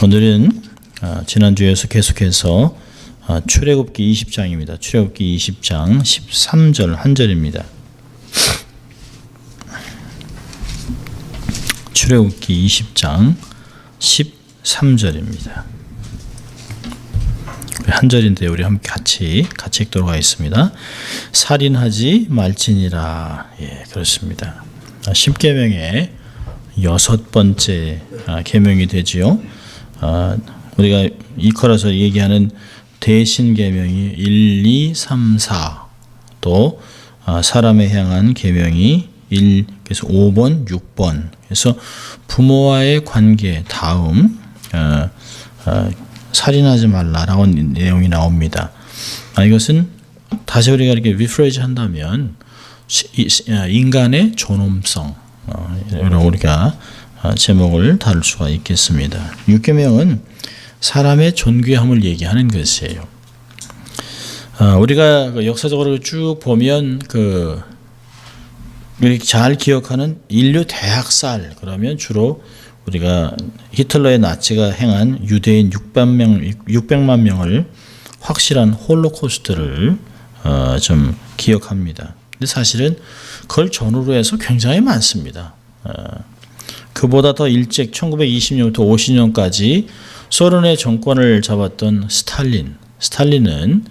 오늘은 지난주에서 계속해서 출애굽기 20장입니다. 출애굽기 20장 13절 한절입니다. 출애굽기 20장 13절입니다. 한 절인데 우리 함께 같이 읽도록 하겠습니다. 살인하지 말지니라. 예, 그렇습니다. 10계명의 6번째 계명이 되지요. 우리가 이커라서 얘기하는 대신 계명이 1, 2, 3, 4, 또 사람에 향한 계명이 1, 그래서 5번, 6번. 그래서 부모와의 관계 다음 살인하지 말라라고 내용이 나옵니다. 이것은 다시 우리가 이렇게 리프레시 한다면 인간의 존엄성, 우리가 제목을 다룰 수가 있겠습니다. 6계명은 사람의 존귀함을 얘기하는 것이에요. 우리가 역사적으로 쭉 보면 잘 기억하는 인류 대학살, 그러면 주로 우리가 히틀러의 나치가 행한 유대인 600만 명을 확실한 홀로코스트를 좀 기억합니다. 근데 사실은 그걸 전후로 해서 굉장히 많습니다. 그보다 더 일찍 1920년부터 50년까지 소련의 정권을 잡았던 스탈린은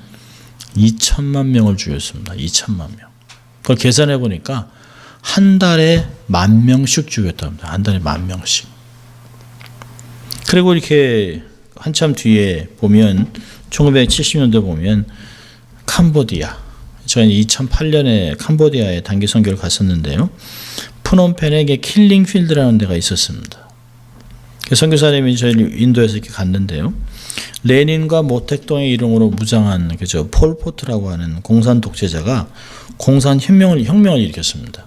2천만 명을 죽였습니다. 2천만 명. 그걸 계산해 보니까 한 달에 10,000명씩 죽였답니다. 한 달에 10,000명씩. 그리고 이렇게 한참 뒤에 보면 1970년대 보면 캄보디아, 저는 2008년에 캄보디아에 단기 선교를 갔었는데요. 프놈펜에 킬링 필드라는 데가 있었습니다. 선교사님이 저희 인도에서 이렇게 갔는데요. 레닌과 모택동의 이름으로 무장한 폴포트라고 하는 공산 독재자가 공산 혁명을 일으켰습니다.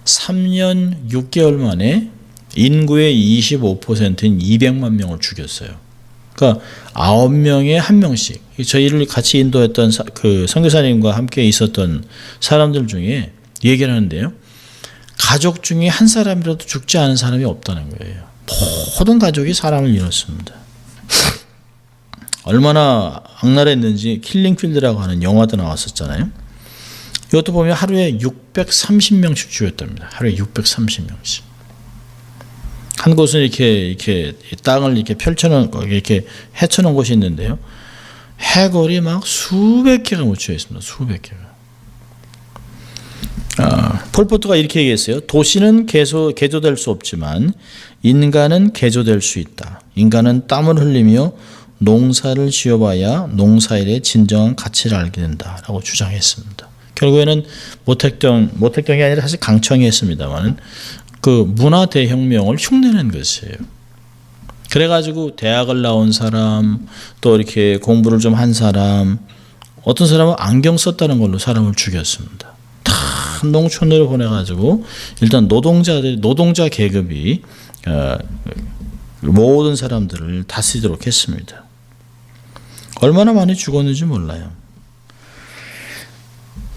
3년 6개월 만에 인구의 25%인 200만 명을 죽였어요. 그러니까 9명에 1명씩. 저희를 같이 인도했던 그 선교사님과 함께 있었던 사람들 중에 얘기를 하는데요. 가족 중에 한 사람이라도 죽지 않은 사람이 없다는 거예요. 모든 가족이 사람을 잃었습니다. 얼마나 악랄했는지 킬링필드라고 하는 영화도 나왔었잖아요. 이것도 보면 하루에 630명씩 죽였답니다. 하루에 630명씩. 한 곳은 이렇게 땅을 이렇게 펼쳐놓은, 이렇게 헤쳐놓은 곳이 있는데요. 해골이 막 수백 개가 묻혀 있습니다. 수백 개가. 폴포트가 이렇게 얘기했어요. 도시는 개조될 수 없지만 인간은 개조될 수 있다. 인간은 땀을 흘리며 농사를 지어봐야 농사일의 진정한 가치를 알게 된다라고 주장했습니다. 결국에는 모택동이 아니라 사실 강청이 했습니다만 그 문화 대혁명을 흉내낸 것이에요. 그래가지고 대학을 나온 사람, 또 이렇게 공부를 좀 한 사람, 어떤 사람은 안경 썼다는 걸로 사람을 죽였습니다. 다 농촌으로 보내가지고 일단 노동자 계급이 모든 사람들을 다스리도록 했습니다. 얼마나 많이 죽었는지 몰라요.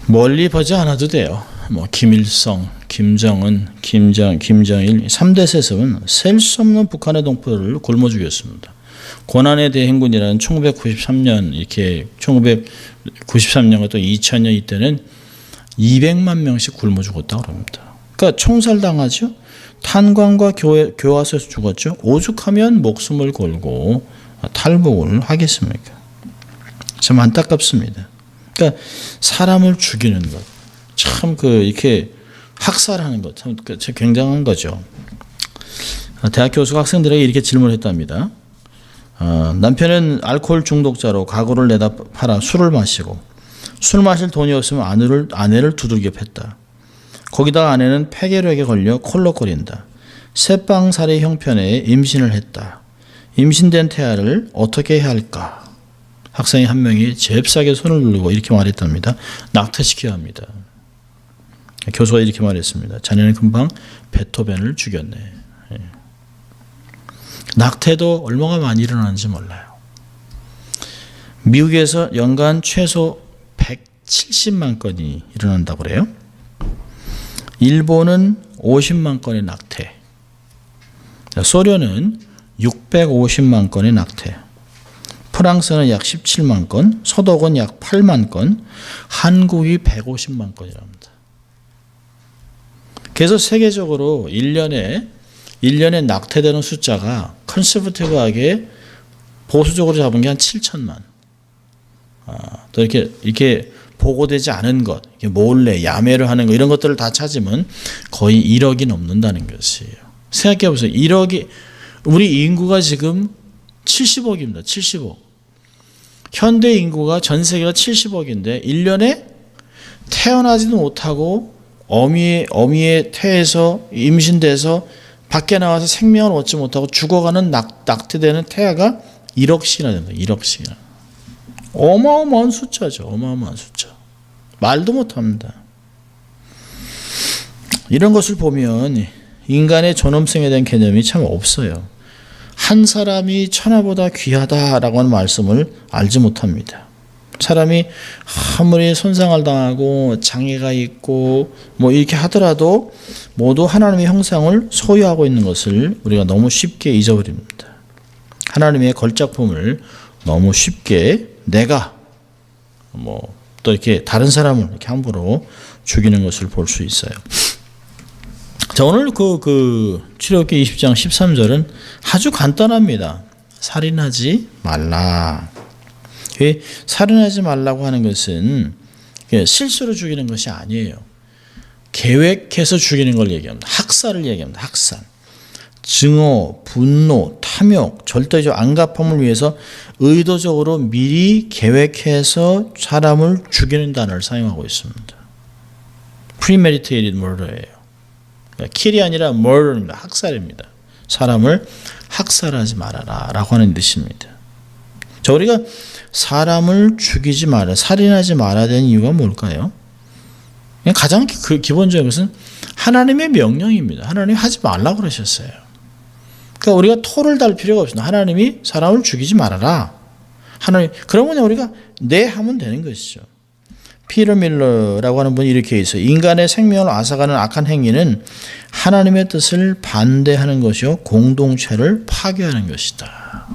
멀리 보지 않아도 돼요. 김일성, 김정은, 김정일 3대 세습은 셀 수 없는 북한의 동포를 굶어 죽였습니다. 고난의 대행군이라는 1993년 이렇게 1993년과 또 2000년 이때는 200만 명씩 굶어 죽었다고 합니다. 그러니까 총살당하죠. 탄광과 교화소에서 죽었죠. 오죽하면 목숨을 걸고 탈북을 하겠습니까? 참 안타깝습니다. 그러니까 사람을 죽이는 것, 참 이렇게 학살하는 것, 참 굉장한 거죠. 대학 교수가 학생들에게 이렇게 질문했답니다. 남편은 알코올 중독자로 가구를 내다 팔아 술을 마시고 술 마실 돈이 없으면 아내를 두들겨 팼다. 거기다가 아내는 폐결핵에 걸려 콜록거린다. 새빵살이 형편에 임신을 했다. 임신된 태아를 어떻게 해야 할까? 학생이 한 명이 잽싸게 손을 누르고 이렇게 말했답니다. 낙태시켜야 합니다. 교수가 이렇게 말했습니다. 자네는 금방 베토벤을 죽였네. 낙태도 얼마나 많이 일어나는지 몰라요. 미국에서 연간 최소 170만 건이 일어난다고 그래요. 일본은 50만 건의 낙태. 소련은 650만 건의 낙태. 프랑스는 약 17만 건, 서독은 약 8만 건, 한국이 150만 건이랍니다. 그래서 세계적으로 1년에 낙태되는 숫자가 컨서버티브하게 보수적으로 잡은 게 한 7천만. 또 이렇게 보고되지 않은 것, 몰래 야매를 하는 것, 이런 것들을 다 찾으면 거의 1억이 넘는다는 것이에요. 생각해 보세요. 1억이, 우리 인구가 지금 70억입니다. 70억. 현대 인구가 전 세계가 70억인데 1년에 태어나지도 못하고 어미의 태에서 임신돼서 밖에 나와서 생명을 얻지 못하고 죽어가는 낙태되는 태아가 1억씩이나 됩니다. 1억씩이나. 어마어마한 숫자죠. 어마어마한 숫자. 말도 못합니다. 이런 것을 보면 인간의 존엄성에 대한 개념이 참 없어요. 한 사람이 천하보다 귀하다라고 하는 말씀을 알지 못합니다. 사람이 아무리 손상을 당하고 장애가 있고 뭐 이렇게 하더라도 모두 하나님의 형상을 소유하고 있는 것을 우리가 너무 쉽게 잊어버립니다. 하나님의 걸작품을 너무 쉽게 내가 또 이렇게 다른 사람을 이렇게 함부로 죽이는 것을 볼 수 있어요. 자, 오늘 그 출애굽기 20장 13절은 아주 간단합니다. 살인하지 말라. 살인하지 말라고 하는 것은 실수로 죽이는 것이 아니에요. 계획해서 죽이는 걸 얘기합니다. 학살을 얘기합니다. 학살. 증오, 분노, 탐욕, 절대적 안갚음을 위해서 의도적으로 미리 계획해서 사람을 죽이는 단어를 사용하고 있습니다. premeditated murder예요. kill이 아니라 murder입니다. 학살입니다. 사람을 학살하지 말아라 라고 하는 뜻입니다. 자, 우리가 사람을 죽이지 말아, 살인하지 말아야 되는 이유가 뭘까요? 가장 기본적인 것은 하나님의 명령입니다. 하나님이 하지 말라고 그러셨어요. 그러니까 우리가 토를 달 필요가 없습니다. 하나님이 사람을 죽이지 말아라. 하나님, 그러면 우리가 네 하면 되는 것이죠. 피터 밀러라고 하는 분이 이렇게 있어요. 인간의 생명을 앗아가는 악한 행위는 하나님의 뜻을 반대하는 것이요 공동체를 파괴하는 것이다.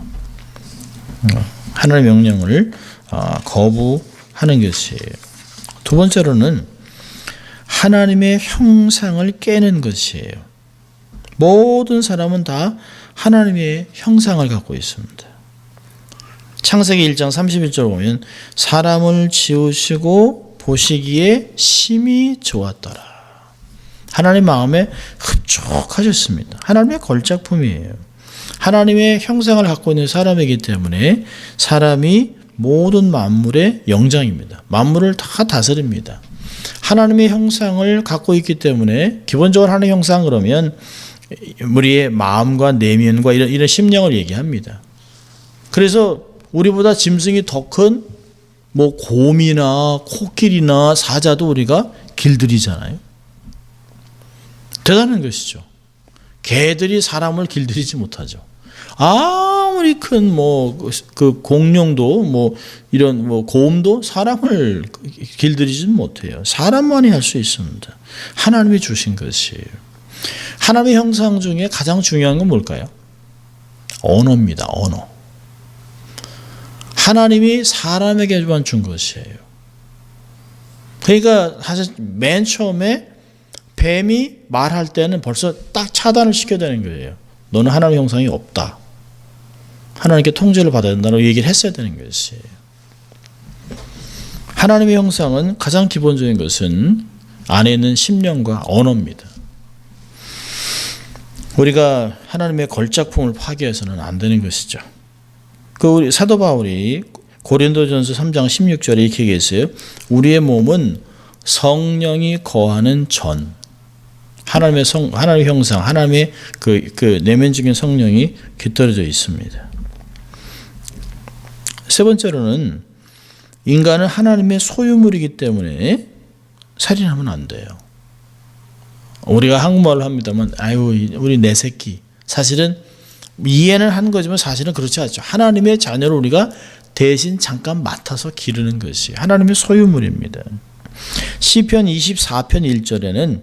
하나님의 명령을 거부하는 것이에요. 두 번째로는 하나님의 형상을 깨는 것이에요. 모든 사람은 다 하나님의 형상을 갖고 있습니다. 창세기 1장 31절 보면 사람을 지으시고 보시기에 심히 좋았더라. 하나님 마음에 흡족하셨습니다. 하나님의 걸작품이에요. 하나님의 형상을 갖고 있는 사람이기 때문에 사람이 모든 만물의 영장입니다. 만물을 다 다스립니다. 하나님의 형상을 갖고 있기 때문에 기본적으로 하나님의 형상 그러면 우리의 마음과 내면과 이런 심령을 얘기합니다. 그래서 우리보다 짐승이 더 큰 곰이나 코끼리나 사자도 우리가 길들이잖아요. 대단한 것이죠. 개들이 사람을 길들이지 못하죠. 아무리 큰 그 공룡도 이런 곰도 사람을 길들이지 못해요. 사람만이 할 수 있습니다. 하나님이 주신 것이에요. 하나님의 형상 중에 가장 중요한 건 뭘까요? 언어입니다. 언어. 하나님이 사람에게만 준 것이에요. 그러니까 사실 맨 처음에 뱀이 말할 때는 벌써 딱 차단을 시켜야 되는 거예요. 너는 하나님의 형상이 없다. 하나님께 통제를 받아야 된다고 얘기를 했어야 되는 것이에요. 하나님의 형상은 가장 기본적인 것은 안에 있는 심령과 언어입니다. 우리가 하나님의 걸작품을 파괴해서는 안 되는 것이죠. 우리 사도 바울이 고린도전서 3장 16절에 이렇게 얘기했어요. 우리의 몸은 성령이 거하는 전. 하나님의 형상, 하나님의 그 내면적인 성령이 깃들어져 있습니다. 세 번째로는 인간은 하나님의 소유물이기 때문에 살인하면 안 돼요. 우리가 한국말로 합니다만, 우리 내 새끼. 사실은 이해는 한 거지만 사실은 그렇지 않죠. 하나님의 자녀를 우리가 대신 잠깐 맡아서 기르는 것이 하나님의 소유물입니다. 시편 24편 1절에는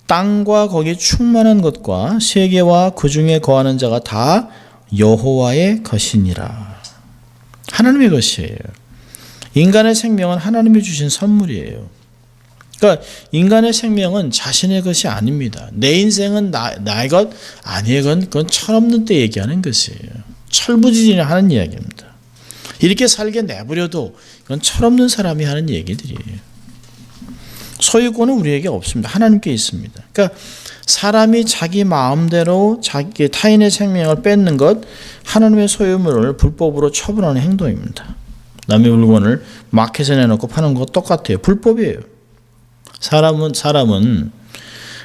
땅과 거기 충만한 것과 세계와 그 중에 거하는 자가 다 여호와의 것이니라. 하나님의 것이에요. 인간의 생명은 하나님이 주신 선물이에요. 그러니까 인간의 생명은 자신의 것이 아닙니다. 내 인생은 나의 것, 아니의 것, 그건 철없는 때 얘기하는 것이에요. 철부지진하는 이야기입니다. 이렇게 살게 내버려도 이건 철없는 사람이 하는 얘기들이에요. 소유권은 우리에게 없습니다. 하나님께 있습니다. 그러니까 사람이 자기 마음대로 자기 타인의 생명을 뺏는 것, 하나님의 소유물을 불법으로 처분하는 행동입니다. 남의 물건을 마켓에 내놓고 파는 것 똑같아요. 불법이에요. 사람은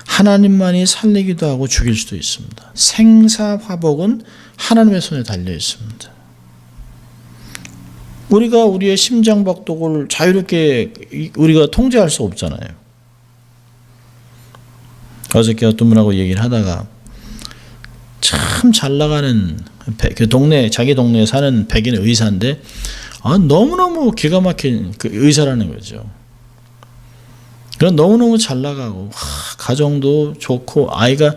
하나님만이 살리기도 하고 죽일 수도 있습니다. 생사화복은 하나님의 손에 달려 있습니다. 우리가 우리의 심장박동을 자유롭게 우리가 통제할 수 없잖아요. 어저께 어떤 분하고 얘기를 하다가 참 잘 나가는 그 자기 동네에 사는 백인 의사인데 너무너무 기가 막힌 그 의사라는 거죠. 그런 너무너무 잘 나가고 가정도 좋고 아이도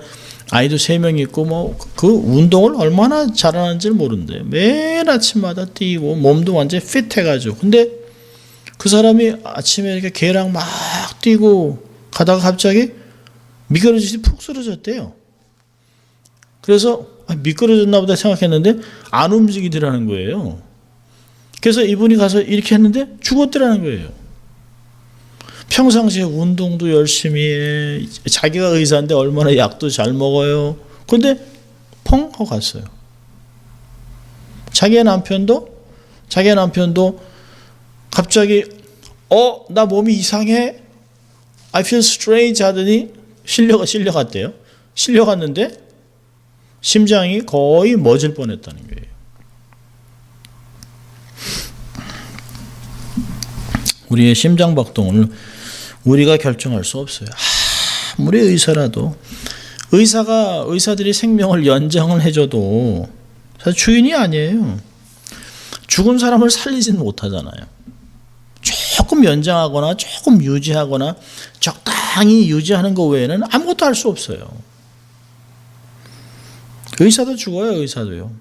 3명 있고 그 운동을 얼마나 잘하는지 모르는데 매일 아침마다 뛰고 몸도 완전 핏해가지고, 근데 그 사람이 아침에 이렇게 개랑 막 뛰고 가다가 갑자기 미끄러지듯이 푹 쓰러졌대요. 그래서 미끄러졌나 보다 생각했는데 안 움직이더라는 거예요. 그래서 이분이 가서 이렇게 했는데 죽었더라는 거예요. 평상시에 운동도 열심히 해. 자기가 의사인데 얼마나 약도 잘 먹어요. 근데 펑 하고 갔어요. 자기의 남편도 갑자기 나 몸이 이상해. I feel strange 하더니 실려갔대요. 실려갔는데 심장이 거의 멎을 뻔했다는 거예요. 우리의 심장박동을 우리가 결정할 수 없어요. 아무리 의사라도 의사들이 생명을 연장을 해줘도 사실 주인이 아니에요. 죽은 사람을 살리지는 못하잖아요. 조금 연장하거나 조금 유지하거나 적당히 유지하는 것 외에는 아무것도 할 수 없어요. 의사도 죽어요. 의사도요.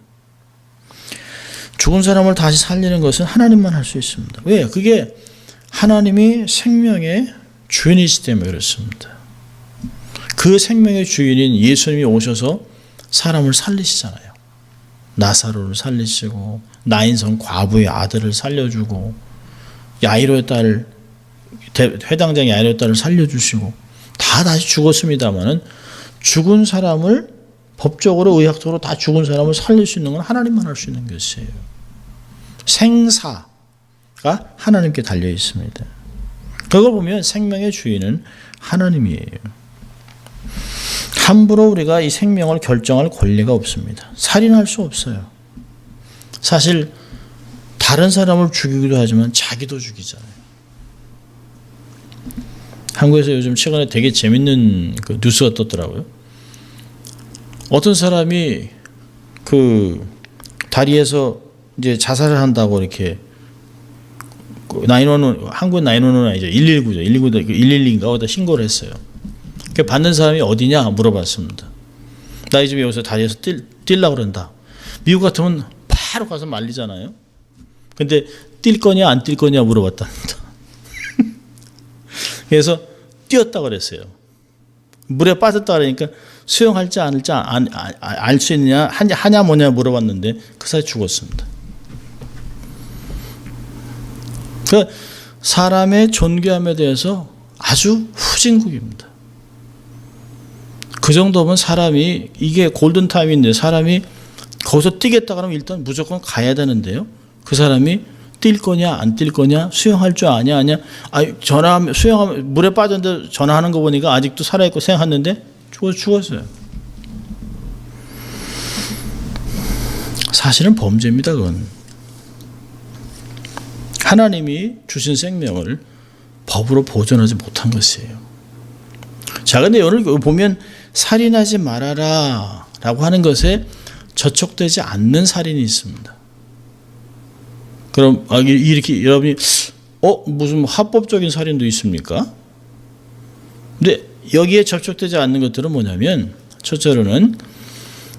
죽은 사람을 다시 살리는 것은 하나님만 할 수 있습니다. 왜? 그게 하나님이 생명의 주인이시기 때문에 그렇습니다. 그 생명의 주인인 예수님이 오셔서 사람을 살리시잖아요. 나사로를 살리시고 나인성 과부의 아들을 살려주고 야이로의 딸, 회당장 야이로의 딸을 살려주시고 다 다시 죽었습니다마는 죽은 사람을 법적으로 의학적으로 다 죽은 사람을 살릴 수 있는 건 하나님만 할 수 있는 것이에요. 생사가 하나님께 달려 있습니다. 그걸 보면 생명의 주인은 하나님이에요. 함부로 우리가 이 생명을 결정할 권리가 없습니다. 살인할 수 없어요. 사실 다른 사람을 죽이기도 하지만 자기도 죽이잖아요. 한국에서 요즘 최근에 되게 재밌는 그 뉴스가 떴더라고요. 어떤 사람이 그 다리에서 이제 자살을 한다고 이렇게 911, 한국 911 아니죠. 119죠. 112인가 어디다 신고를 했어요. 그 받는 사람이 어디냐 물어봤습니다. 나 지금 여기서 다리에서 뛰려고 그런다. 미국 같으면 바로 가서 말리잖아요. 근데 뛸 거냐 안 뛸 거냐 물어봤답니다. 그래서 뛰었다 그랬어요. 물에 빠졌다 그러니까 수영할지 않을지 알 수 있느냐 하냐 뭐냐 물어봤는데 그 사이 죽었습니다. 그 사람의 존귀함에 대해서 아주 후진국입니다. 그 정도면 사람이 이게 골든타임인데 사람이 거기서 뛰겠다 그러면 일단 무조건 가야 되는데요. 그 사람이 뛸 거냐 안 뛸 거냐 수영할 줄 아냐 수영하면 물에 빠졌는데 전화하는 거 보니까 아직도 살아있고 생각했는데 죽었어요. 사실은 범죄입니다. 그건 하나님이 주신 생명을 법으로 보존하지 못한 것이에요. 자, 근데 오늘 보면 살인하지 말아라 라고 하는 것에 저촉되지 않는 살인이 있습니다. 그럼 이렇게 여러분이 무슨 합법적인 살인도 있습니까? 근데 여기에 접촉되지 않는 것들은 뭐냐면 첫째로는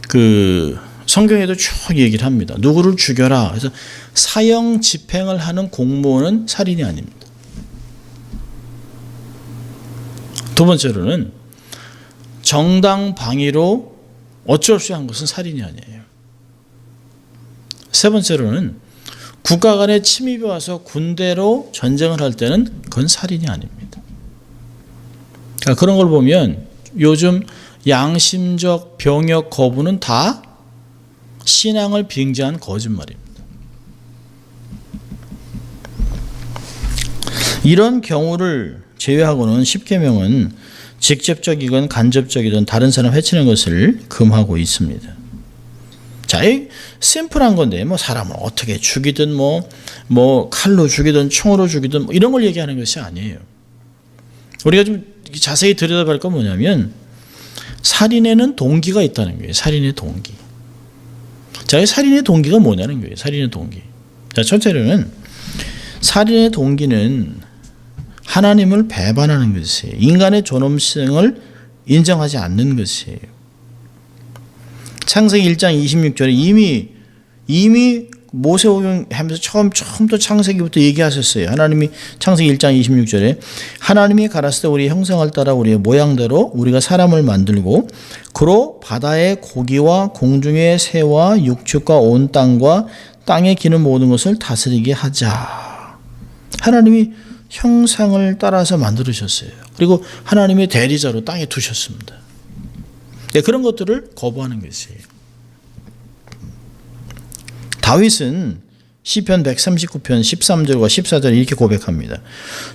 그 성경에도 쭉 얘기를 합니다. 누구를 죽여라. 그래서 사형 집행을 하는 공무원은 살인이 아닙니다. 두 번째로는 정당방위로 어쩔 수 없이 한 것은 살인이 아니에요. 세 번째로는 국가 간에 침입이 와서 군대로 전쟁을 할 때는 그건 살인이 아닙니다. 그러니까 그런 걸 보면 요즘 양심적 병역 거부는 다 신앙을 빙자한 거짓말입니다. 이런 경우를 제외하고는 십계명은 직접적이건 간접적이든 다른 사람 해치는 것을 금하고 있습니다. 자, 이 심플한 건데 뭐 사람을 어떻게 죽이든 뭐 칼로 죽이든 총으로 죽이든 뭐 이런 걸 얘기하는 것이 아니에요. 우리가 좀 자세히 들여다볼 건 뭐냐면 살인에는 동기가 있다는 거예요. 살인의 동기. 자, 이 살인의 동기가 뭐냐는 거예요. 살인의 동기. 자, 첫째로는 살인의 동기는 하나님을 배반하는 것이에요. 인간의 존엄성을 인정하지 않는 것이에요. 창세기 1장 26절에 이미 모세오경하면서 처음부터 창세기부터 얘기하셨어요. 하나님이 창세기 1장 26절에 하나님이 가라사대 우리의 형상을 따라 우리의 모양대로 우리가 사람을 만들고 그로 바다의 고기와 공중의 새와 육축과 온 땅과 땅에 기는 모든 것을 다스리게 하자. 하나님이 형상을 따라서 만들으셨어요. 그리고 하나님의 대리자로 땅에 두셨습니다. 네, 그런 것들을 거부하는 것이에요. 다윗은 시편 139편 13절과 14절 이렇게 고백합니다.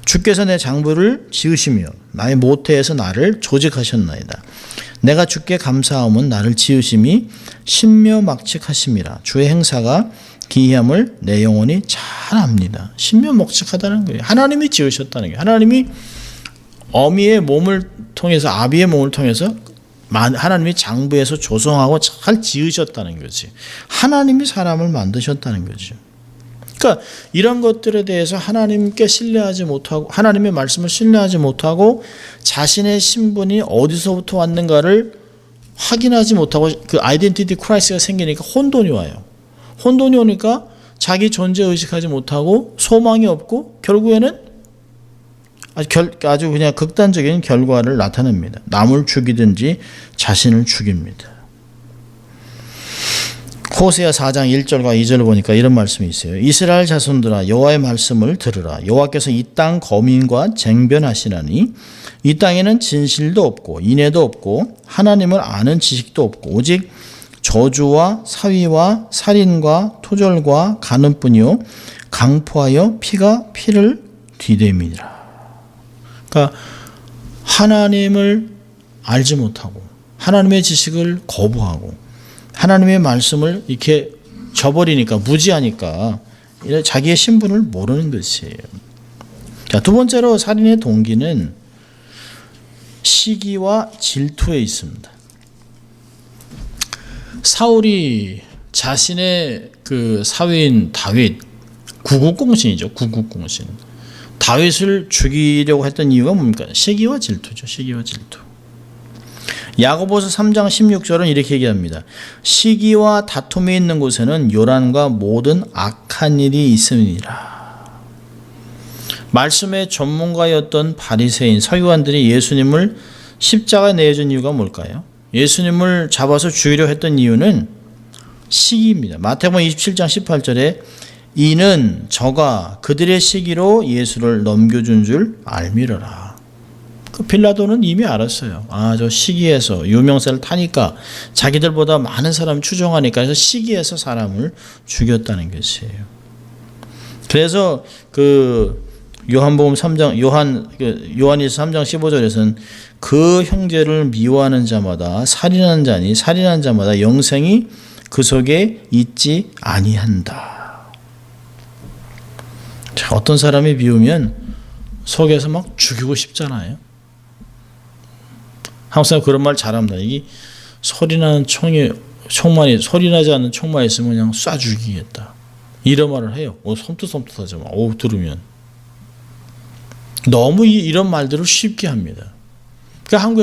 주께서 내 장부를 지으시며 나의 모태에서 나를 조직하셨나이다. 내가 주께 감사함은 나를 지으심이 신묘막측하심이라. 주의 행사가 기이함을 내 영혼이 잘 압니다. 신묘막측하다는 거예요. 하나님이 지으셨다는 거예요. 하나님이 어미의 몸을 통해서 아비의 몸을 통해서 하나님이 장부에서 조성하고 잘 지으셨다는 거지. 하나님이 사람을 만드셨다는 거죠. 그러니까 이런 것들에 대해서 하나님께 신뢰하지 못하고 하나님의 말씀을 신뢰하지 못하고 자신의 신분이 어디서부터 왔는가를 확인하지 못하고 그 아이덴티티 크라이시스가 생기니까 혼돈이 와요. 혼돈이 오니까 자기 존재 의식하지 못하고 소망이 없고 결국에는 아주 그냥 극단적인 결과를 나타냅니다. 남을 죽이든지 자신을 죽입니다. 호세아 4장 1절과 2절을 보니까 이런 말씀이 있어요. 이스라엘 자손들아 여호와의 말씀을 들으라. 여호와께서 이 땅 거민과 쟁변하시나니 이 땅에는 진실도 없고 인애도 없고 하나님을 아는 지식도 없고 오직 저주와 사위와 살인과 토절과 간음뿐이요 강포하여 피가 피를 뒤됨이니라. 그러니까 하나님을 알지 못하고 하나님의 지식을 거부하고 하나님의 말씀을 이렇게 저버리니까 무지하니까 자기의 신분을 모르는 것이에요. 자, 두 번째로 살인의 동기는 시기와 질투에 있습니다. 사울이 자신의 그 사위인 다윗 구국공신이죠. 구국공신. 다윗을 죽이려고 했던 이유가 뭡니까? 시기와 질투죠. 시기와 질투. 야고보서 3장 16절은 이렇게 얘기합니다. 시기와 다툼이 있는 곳에는 요란과 모든 악한 일이 있음이니라. 말씀의 전문가였던 바리새인 서기관들이 예수님을 십자가에 내어준 이유가 뭘까요? 예수님을 잡아서 죽이려 했던 이유는 시기입니다. 마태복음 27장 18절에 이는 저가 그들의 시기로 예수를 넘겨준 줄 알미러라. 그 빌라도는 이미 알았어요. 저 시기에서 유명세를 타니까 자기들보다 많은 사람을 추종하니까 해서 시기에서 사람을 죽였다는 것이에요. 그래서 그 요한복음 3장 요한일서 3장 15절에서는 그 형제를 미워하는 자마다 살인하는 자니 살인하는 자마다 영생이 그 속에 있지 아니한다. 자, 어떤 사람이 미우면 속에서 막 죽이고 싶잖아요. 한국 사람 그런 말 잘합니다. 이게 소리나는 총만이 소리나지 않는 총만 있으면 그냥 쏴 죽이겠다. 이런 말을 해요. 섬뜩섬뜩하죠. 들으면 너무 이런 말들을 쉽게 합니다. 그러니까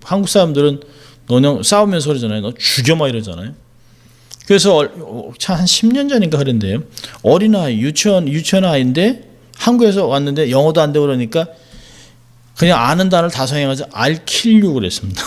한국 사람들은 너 그냥 싸우면서 그러잖아요. 너 죽여마 이러잖아요. 그래서 한 10년 전인가 그랬는데요. 어린아이, 유치원 아이인데 한국에서 왔는데 영어도 안 되고 그러니까 그냥 아는 단어를 다성해가지고 I'll kill you 그랬습니다.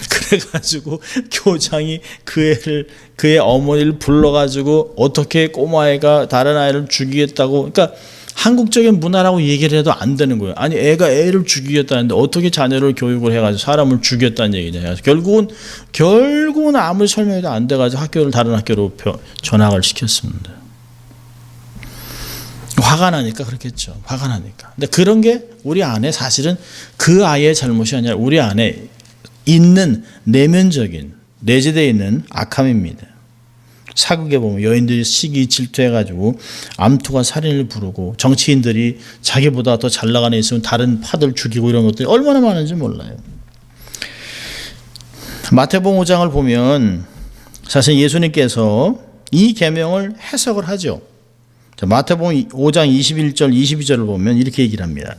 그래가지고 교장이 그의 어머니를 불러가지고 어떻게 꼬마애가 다른 아이를 죽이겠다고, 그러니까 한국적인 문화라고 얘기를 해도 안 되는 거예요. 아니 애가 애를 죽이겠다는데 어떻게 자녀를 교육을 해가지고 사람을 죽였다는 얘기냐. 결국은 아무리 설명해도 안 돼가지고 학교를 다른 학교로 전학을 시켰습니다. 화가 나니까 그렇겠죠. 화가 나니까. 근데 그런 게 우리 안에 사실은 그 아이의 잘못이 아니라 우리 안에 있는 내면적인 내재되어 있는 악함입니다. 사극에 보면 여인들이 시기 질투해가지고 암투가 살인을 부르고 정치인들이 자기보다 더 잘 나가는 애 있으면 다른 파들 죽이고 이런 것들이 얼마나 많은지 몰라요. 마태복음 5장을 보면 사실 예수님께서 이 계명을 해석을 하죠. 마태복음 5장 21절 22절을 보면 이렇게 얘기를 합니다.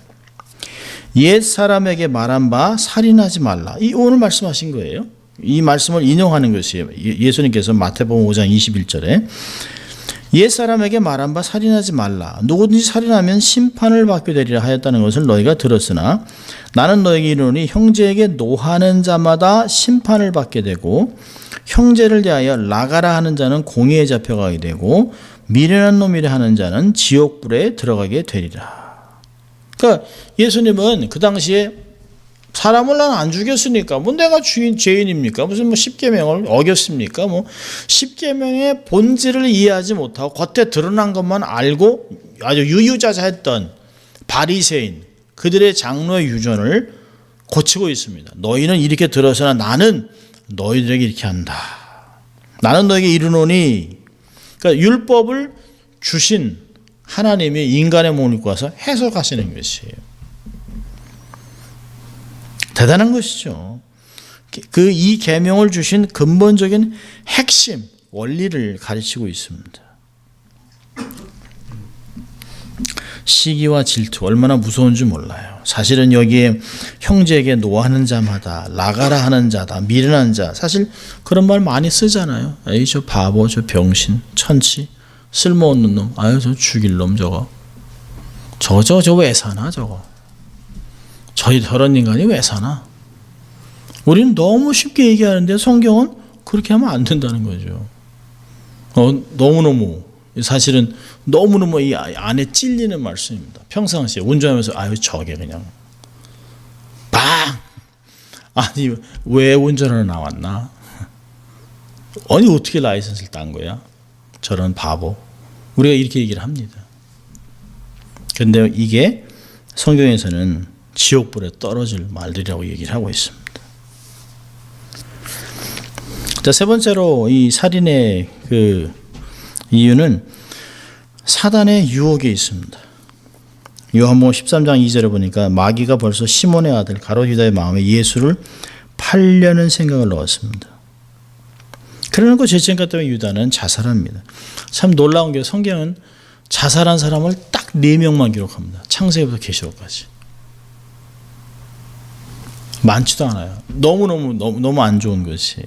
옛 사람에게 말한 바 살인하지 말라. 이 오늘 말씀하신 거예요. 이 말씀을 인용하는 것이에요. 예수님께서 마태복음 5장 21절에 옛 사람에게 말한 바 살인하지 말라. 누구든지 살인하면 심판을 받게 되리라 하였다는 것을 너희가 들었으나 나는 너에게 이르노니 형제에게 노하는 자마다 심판을 받게 되고 형제를 대하여 나가라 하는 자는 공의에 잡혀가게 되고 미련한 놈이라 하는 자는 지옥불에 들어가게 되리라. 그러니까 예수님은 그 당시에 사람을 난 안 죽였으니까 뭐 내가 죄인입니까? 무슨 뭐 십계명을 어겼습니까? 뭐 십계명의 본질을 이해하지 못하고 겉에 드러난 것만 알고 아주 유유자자했던 바리새인 그들의 장로의 유전을 고치고 있습니다. 너희는 이렇게 들어서나 나는 너희들에게 이렇게 한다. 나는 너에게 이르노니, 그러니까 율법을 주신 하나님이 인간의 몸을 입고 와서 해석하시는 것이에요. 대단한 것이죠. 이 계명을 주신 근본적인 핵심 원리를 가르치고 있습니다. 시기와 질투 얼마나 무서운지 몰라요. 사실은 여기에 형제에게 노하는 자마다 나가라 하는 자다, 미련한 자, 사실 그런 말 많이 쓰잖아요. 에이 저 바보, 저 병신, 천치, 쓸모없는 놈, 아유 저 죽일 놈 저거, 저 왜 사나 저거, 저런 인간이 왜 사나? 우리는 너무 쉽게 얘기하는데 성경은 그렇게 하면 안 된다는 거죠. 너무너무 사실은 너무너무 이 안에 찔리는 말씀입니다. 평상시에 운전하면서 아유 저게 그냥 빵! 아니 왜 운전하러 나왔나? 아니 어떻게 라이선스를 딴 거야? 저런 바보. 우리가 이렇게 얘기를 합니다. 그런데 이게 성경에서는 지옥불에 떨어질 말들이라고 얘기를 하고 있습니다. 자, 세 번째로 이 살인의 그 이유는 사단의 유혹에 있습니다. 요한복음 13장 2절에 보니까 마귀가 벌써 시몬의 아들 가롯 유다의 마음에 예수를 팔려는 생각을 넣었습니다. 그러놓고 죄책감 때문에 유다는 자살합니다. 참 놀라운 게 성경은 자살한 사람을 딱 4명만 기록합니다. 창세기부터 계시록까지. 많지도 않아요. 너무 안 좋은 것이에요.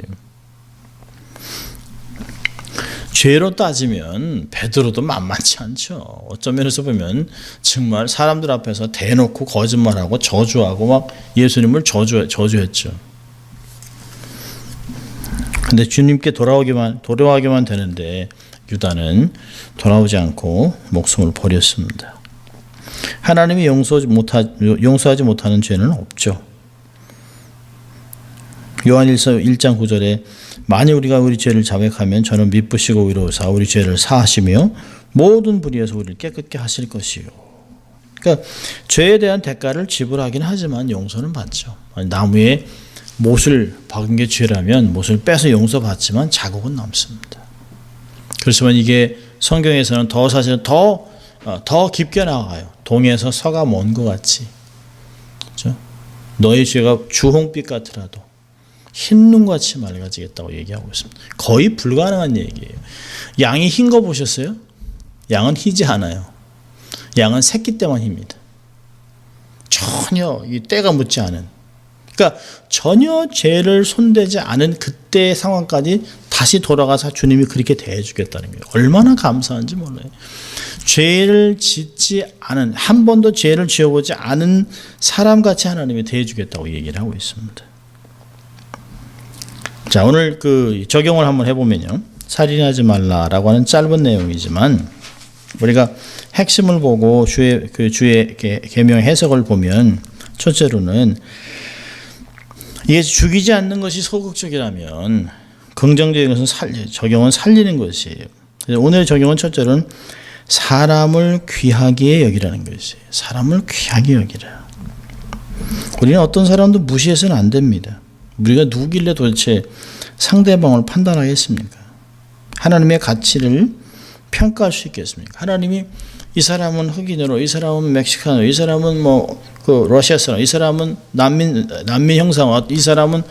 죄로 따지면 베드로도 만만치 않죠. 어떤 면에서 보면 정말 사람들 앞에서 대놓고 거짓말하고 저주하고 막 예수님을 저주했죠. 근데 주님께 돌아오기만 되는데 유다는 돌아오지 않고 목숨을 버렸습니다. 하나님이 용서하지 못하는 죄는 없죠. 요한일서 1장 9절에 만일 우리가 우리 죄를 자백하면 저는 미쁘시고 위로우사 우리 죄를 사하시며 모든 불의에서 우리를 깨끗게 하실 것이요. 그러니까 죄에 대한 대가를 지불하긴 하지만 용서는 받죠. 나무에 못을 박은 게 죄라면 못을 빼서 용서받지만 자국은 남습니다. 그렇지만 이게 성경에서는 사실은 더 깊게 나아가요. 동에서 서가 먼 것 같이. 그렇죠? 너의 죄가 주홍빛 같으라도 흰 눈같이 맑아지겠다고 얘기하고 있습니다. 거의 불가능한 얘기예요. 양이 흰 거 보셨어요? 양은 희지 않아요. 양은 새끼 때만 힙니다. 전혀 이 때가 묻지 않은 그러니까 전혀 죄를 손대지 않은 그때의 상황까지 다시 돌아가서 주님이 그렇게 대해주겠다는 거예요. 얼마나 감사한지 몰라요. 죄를 짓지 않은, 한 번도 죄를 지어보지 않은 사람같이 하나님이 대해주겠다고 얘기를 하고 있습니다. 자, 오늘 그 적용을 한번 해보면요. 살인하지 말라라고 하는 짧은 내용이지만 우리가 핵심을 보고 주의 계명 해석을 보면 첫째로는 이게 죽이지 않는 것이 소극적이라면 긍정적인 것은 적용은 살리는 것이에요. 오늘의 적용은 첫째로는 사람을 귀하게 여기라는 것이에요. 사람을 귀하게 여기라. 우리는 어떤 사람도 무시해서는 안 됩니다. 우리가 누구길래 도대체 상대방을 판단하겠습니까? 하나님의 가치를 평가할 수 있겠습니까? 하나님이 이 사람은 흑인으로, 이 사람은 멕시카노, 이 사람은 그 러시아 사람, 이 사람은 난민 형상, 이 사람은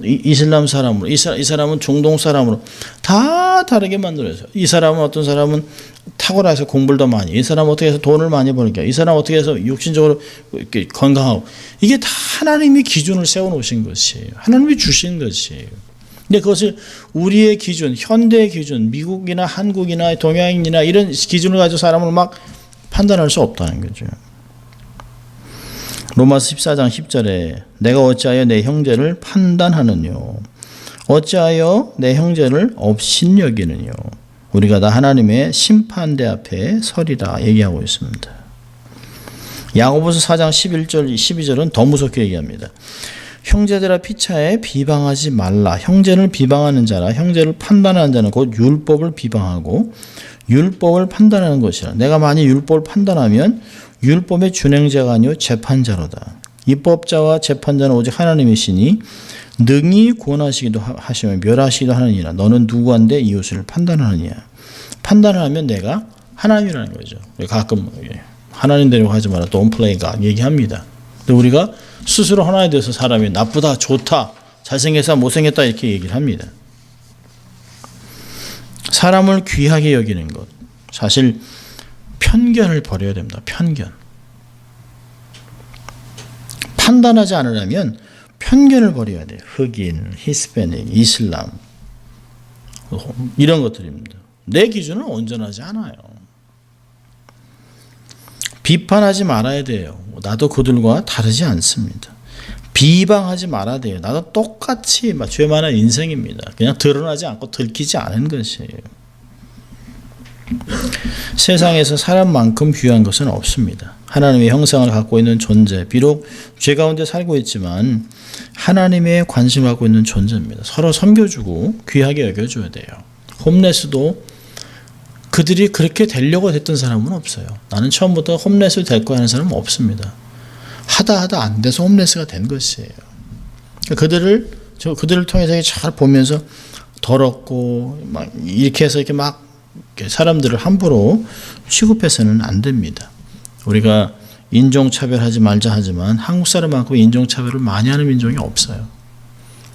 이슬람 사람으로, 이 사람은 중동 사람으로 다 다르게 만들어서 이 사람은 어떤 사람은 탁월해서 공부를 더 많이, 이 사람은 어떻게 해서 돈을 많이 벌게, 이 사람은 어떻게 해서 육신적으로 이렇게 건강하고, 이게 다 하나님이 기준을 세워놓으신 것이에요. 하나님이 주신 것이에요. 근데 그것을 우리의 기준, 현대의 기준, 미국이나 한국이나 동양인이나 이런 기준을 가지고 사람을 막 판단할 수 없다는 거죠. 로마서 14장 10절에 내가 어찌하여 내 형제를 판단하느뇨, 어찌하여 내 형제를 업신여기느뇨, 우리가 다 하나님의 심판대 앞에 서리라 얘기하고 있습니다. 야고보서 4장 11절 12절은 더 무섭게 얘기합니다. 형제들아 피차에 비방하지 말라. 형제를 비방하는 자라, 형제를 판단하는 자는 곧 율법을 비방하고 율법을 판단하는 것이라. 내가 만일 율법을 판단하면 율법의 준행자가 아니요 재판자로다. 입법자와 재판자는 오직 하나님이시니 능히 구원하시기도 하시며 멸하시기도 하느니라. 너는 누구한테 이웃을 판단하느냐. 판단을 하면 내가 하나님이라는 거죠. 가끔 하나님 되려고 하지 마라, don't play God 얘기합니다. 근데 우리가 스스로 하나님에 대해서 사람이 나쁘다, 좋다, 잘생겼다, 못생겼다 이렇게 얘기를 합니다. 사람을 귀하게 여기는 것, 사실 편견을 버려야 됩니다. 편견. 판단하지 않으려면 편견을 버려야 돼요. 흑인, 히스패닉, 이슬람 이런 것들입니다. 내 기준은 온전하지 않아요. 비판하지 말아야 돼요. 나도 그들과 다르지 않습니다. 비방하지 말아야 돼요. 나도 똑같이 죄 많은 인생입니다. 그냥 드러나지 않고 들키지 않은 것이에요. 세상에서 사람만큼 귀한 것은 없습니다. 하나님의 형상을 갖고 있는 존재, 비록 죄 가운데 살고 있지만 하나님의 관심을 갖고 있는 존재입니다. 서로 섬겨주고 귀하게 여겨줘야 돼요. 홈레스도 그들이 그렇게 되려고 했던 사람은 없어요. 나는 처음부터 홈레스 될 거야 하는 사람은 없습니다. 하다 안 돼서 홈레스가 된 것이에요. 그들을 통해서 잘 보면서 더럽고 막 이렇게 해서 이렇게 막 사람들을 함부로 취급해서는 안 됩니다. 우리가 인종차별하지 말자 하지만 한국 사람만큼 인종차별을 많이 하는 민족이 없어요.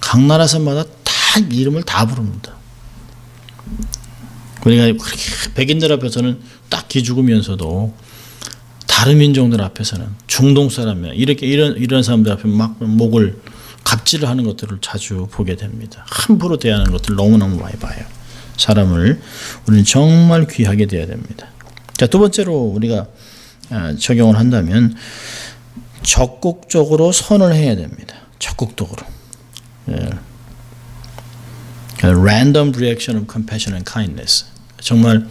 각 나라 사람마다 다 이름을 다 부릅니다. 우리가 그렇게 백인들 앞에서는 딱 기죽으면서도 다른 민족들 앞에서는 중동 사람이야 이렇게 이런 사람들 앞에 막 목을 갑질을 하는 것들을 자주 보게 됩니다. 함부로 대하는 것들 너무너무 많이 봐요. 사람을 우리는 정말 귀하게 대해야 됩니다. 자, 두 번째로 우리가 적용을 한다면 적극적으로 선을 해야 됩니다. 적극적으로. Random reaction of compassion and kindness. 정말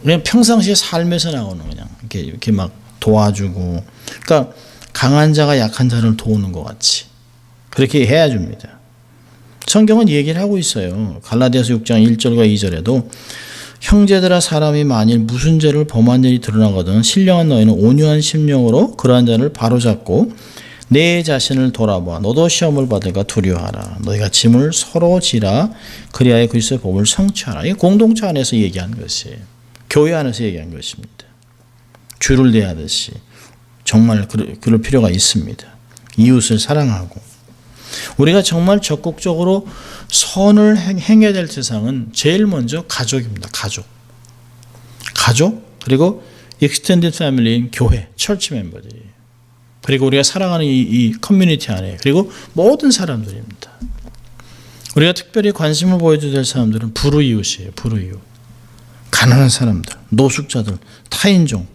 그냥 평상시에 삶에서 나오는 그냥 이렇게 막 도와주고, 그러니까 강한 자가 약한 자를 도우는 것 같이 그렇게 해야 줍니다. 성경은 얘기를 하고 있어요. 갈라디아서 6장 1절과 2절에도 형제들아 사람이 만일 무슨 죄를 범한 일이 드러나거든 신령한 너희는 온유한 심령으로 그러한 자를 바로잡고 내 자신을 돌아봐 너도 시험을 받을까 두려워하라. 너희가 짐을 서로 지라 그리하여 그리스도의 복을 성취하라. 이게 공동체 안에서 얘기한 것이에요. 교회 안에서 얘기한 것입니다. 주를 대하듯이 정말 그럴 필요가 있습니다. 이웃을 사랑하고 우리가 정말 적극적으로 선을 행해야 될 대상은 제일 먼저 가족입니다. 가족 그리고 extended family인 교회, church 멤버들이에요. 그리고 우리가 살아가는 이 커뮤니티 안에, 그리고 모든 사람들입니다. 우리가 특별히 관심을 보여줘야 될 사람들은 불우이웃이에요. 불우이웃. 가난한 사람들, 노숙자들, 타인종.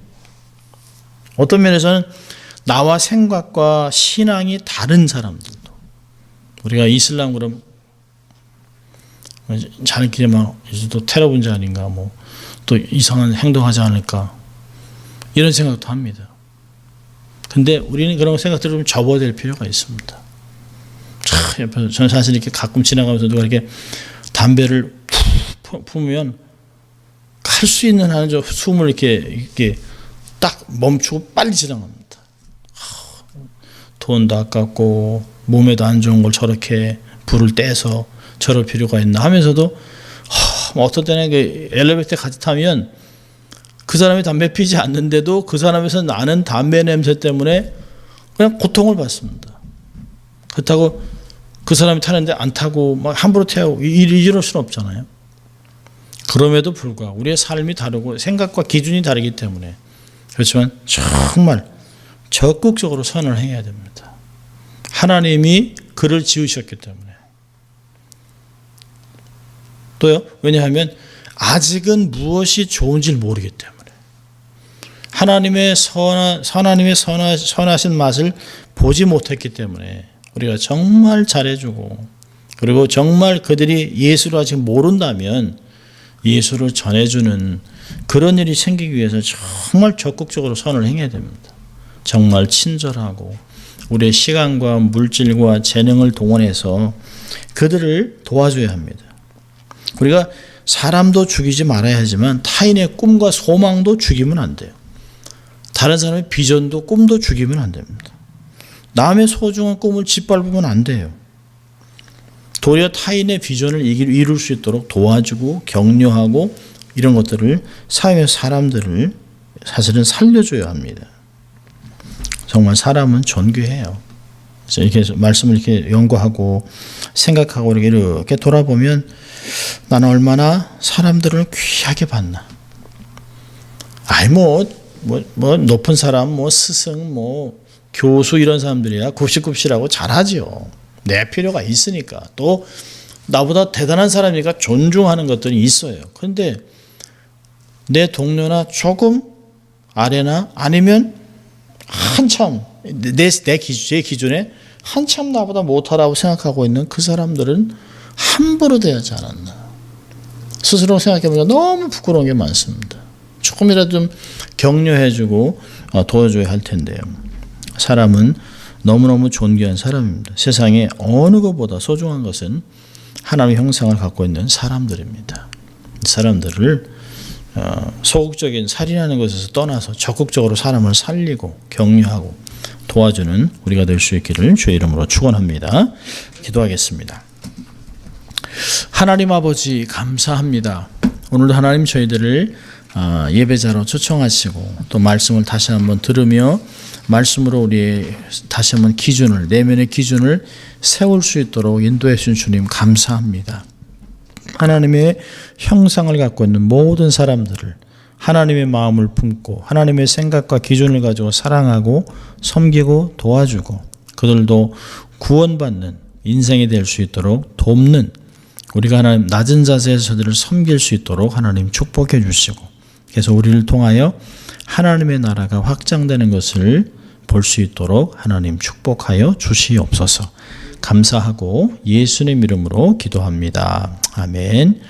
어떤 면에서는 나와 생각과 신앙이 다른 사람들도. 우리가 이슬람 그럼 자기들이 막 또 테러 분자 아닌가, 뭐 또 이상한 행동하지 않을까, 이런 생각도 합니다. 근데 우리는 그런 생각들을 좀 접어야 필요가 있습니다. 옆에서 저는 사실 이렇게 가끔 지나가면서 누가 이렇게 담배를 품으면 할 수 있는 한은 저 숨을 이렇게 딱 멈추고 빨리 지나갑니다. 돈도 아깝고 몸에도 안 좋은 걸 저렇게 불을 떼서 저럴 필요가 있나 하면서도 어떤 때는 그 엘리베이터 같이 타면 그 사람이 담배 피지 않는데도 그 사람에서 나는 담배 냄새 때문에 그냥 고통을 받습니다. 그렇다고 그 사람이 타는데 안 타고 막 함부로 태우고 이럴 수는 없잖아요. 그럼에도 불구하고 우리의 삶이 다르고 생각과 기준이 다르기 때문에, 그렇지만 정말 적극적으로 선을 행해야 됩니다. 하나님이 그를 지으셨기 때문에. 또요, 왜냐하면 아직은 무엇이 좋은지를 모르기 때문에. 하나님의 선하신 맛을 보지 못했기 때문에 우리가 정말 잘해주고, 그리고 정말 그들이 예수를 아직 모른다면 예수를 전해주는 그런 일이 생기기 위해서 정말 적극적으로 선을 행해야 됩니다. 정말 친절하고 우리의 시간과 물질과 재능을 동원해서 그들을 도와줘야 합니다. 우리가 사람도 죽이지 말아야 하지만 타인의 꿈과 소망도 죽이면 안 돼요. 다른 사람의 비전도 꿈도 죽이면 안 됩니다. 남의 소중한 꿈을 짓밟으면 안 돼요. 도리어 타인의 비전을 이룰 수 있도록 도와주고 격려하고 이런 것들을 사회의 사람들을 사실은 살려줘야 합니다. 정말 사람은 존귀해요. 그래서 이렇게 말씀을 이렇게 연구하고 생각하고 이렇게 돌아보면 나는 얼마나 사람들을 귀하게 봤나. 아이 뭐 높은 사람, 스승, 교수 이런 사람들이야 굽시굽시라고 잘하지요. 내 필요가 있으니까. 또 나보다 대단한 사람이니까 존중하는 것들이 있어요. 그런데 내 동료나 조금 아래나 아니면 한참 제 기준에 한참 나보다 못하라고 생각하고 있는 그 사람들은 함부로 대하지 않았나. 스스로 생각해보면 너무 부끄러운 게 많습니다. 조금이라도 좀 격려해주고 도와줘야 할 텐데요. 사람은 너무너무 존귀한 사람입니다. 세상에 어느 것보다 소중한 것은 하나님의 형상을 갖고 있는 사람들입니다. 이 사람들을 소극적인 살인하는 것에서 떠나서 적극적으로 사람을 살리고 격려하고 도와주는 우리가 될 수 있기를 주의 이름으로 축원합니다. 기도하겠습니다. 하나님 아버지 감사합니다. 오늘도 하나님 저희들을 예배자로 초청하시고 또 말씀을 다시 한번 들으며 말씀으로 우리 다시 한번 기준을, 내면의 기준을 세울 수 있도록 인도해 주신 주님 감사합니다. 하나님의 형상을 갖고 있는 모든 사람들을 하나님의 마음을 품고 하나님의 생각과 기준을 가지고 사랑하고 섬기고 도와주고 그들도 구원받는 인생이 될 수 있도록 돕는, 우리가 하나님 낮은 자세에서 저들을 섬길 수 있도록 하나님 축복해 주시고, 그래서 우리를 통하여 하나님의 나라가 확장되는 것을 볼 수 있도록 하나님 축복하여 주시옵소서. 감사하고 예수님 이름으로 기도합니다. 아멘.